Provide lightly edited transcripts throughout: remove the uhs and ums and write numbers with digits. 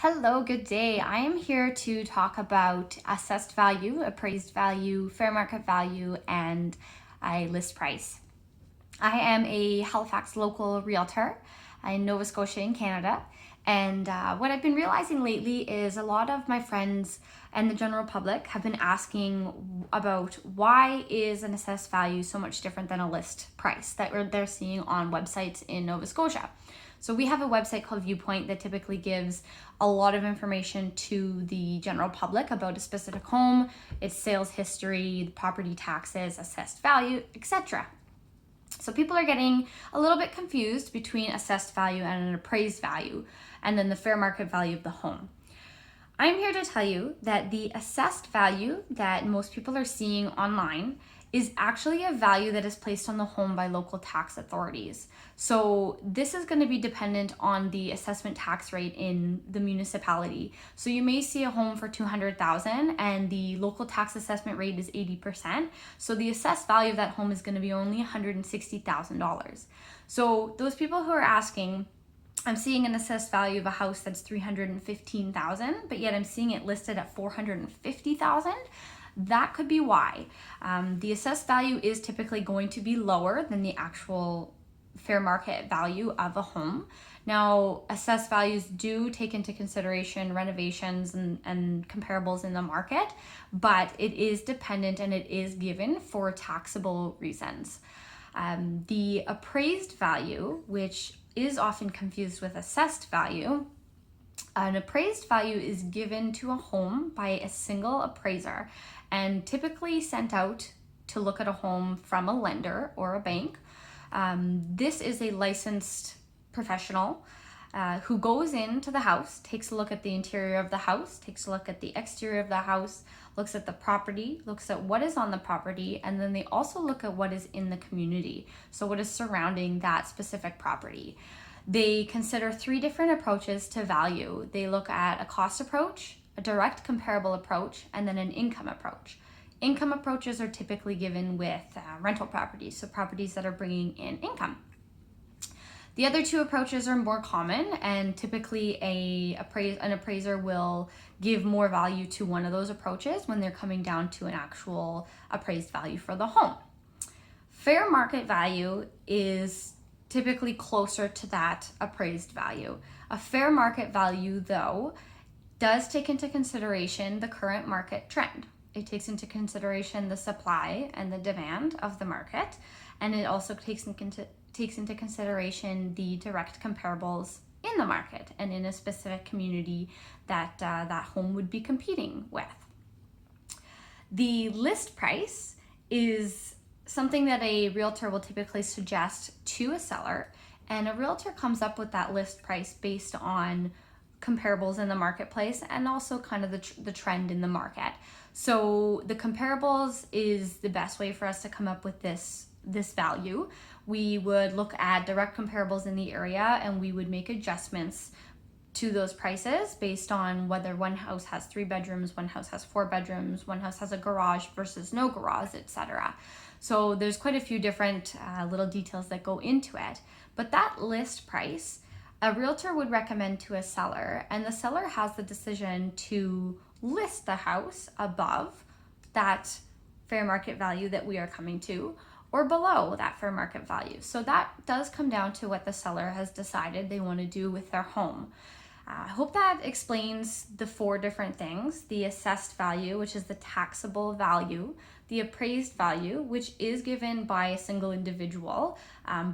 Hello, good day. I am here to talk about assessed value, appraised value, fair market value, and a list price. I am a Halifax local realtor in Nova Scotia in Canada. And what I've been realizing lately is a lot of my friends and the general public have been asking about why is an assessed value so much different than a list price that they're seeing on websites in Nova Scotia. So we have a website called Viewpoint that typically gives a lot of information to the general public about a specific home, its sales history, the property taxes, assessed value, etc. So people are getting a little bit confused between assessed value and an appraised value, and then the fair market value of the home. I'm here to tell you that the assessed value that most people are seeing online is actually a value that is placed on the home by local tax authorities. So this is going to be dependent on the assessment tax rate in the municipality. So you may see a home for $200,000 and the local tax assessment rate is 80%. So the assessed value of that home is going to be only $160,000. So those people who are asking, I'm seeing an assessed value of a house that's $315,000, but yet I'm seeing it listed at $450,000. That could be why. The assessed value is typically going to be lower than the actual fair market value of a home. Now, assessed values do take into consideration renovations and comparables in the market, but it is dependent and it is given for taxable reasons. The appraised value, which is often confused with assessed value, an appraised value is given to a home by a single appraiser and typically sent out to look at a home from a lender or a bank. This is a licensed professional who goes into the house, takes a look at the interior of the house, takes a look at the exterior of the house, looks at the property, looks at what is on the property, and then they also look at what is in the community. So what is surrounding that specific property. They consider 3 different approaches to value. They look at a cost approach, a direct comparable approach, and then an income approach. Income approaches are typically given with rental properties, so properties that are bringing in income. The other 2 approaches are more common, and typically an appraiser will give more value to one of those approaches when they're coming down to an actual appraised value for the home. Fair market value is typically closer to that appraised value. A fair market value, though, does take into consideration the current market trend. It takes into consideration the supply and the demand of the market, and it also takes into consideration the direct comparables in the market and in a specific community that that home would be competing with. The list price is something that a realtor will typically suggest to a seller, and a realtor comes up with that list price based on comparables in the marketplace and also kind of the trend in the market. So the comparables is the best way for us to come up with this value. We would look at direct comparables in the area and we would make adjustments to those prices based on whether one house has 3 bedrooms, one house has 4 bedrooms, one house has a garage versus no garage, etc. So there's quite a few different little details that go into it. But that list price, a realtor would recommend to a seller, and the seller has the decision to list the house above that fair market value that we are coming to, or below that fair market value. So that does come down to what the seller has decided they want to do with their home. I hope that explains the 4 different things: the assessed value, which is the taxable value, the appraised value, which is given by a single individual,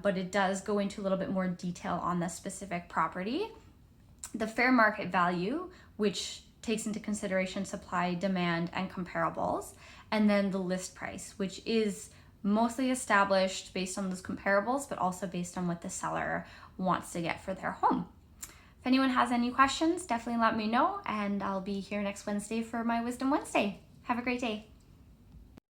but it does go into a little bit more detail on the specific property, the fair market value, which takes into consideration supply, demand, and comparables, and then the list price, which is mostly established based on those comparables, but also based on what the seller wants to get for their home. If anyone has any questions, definitely let me know, and I'll be here next Wednesday for my Wisdom Wednesday. Have a great day.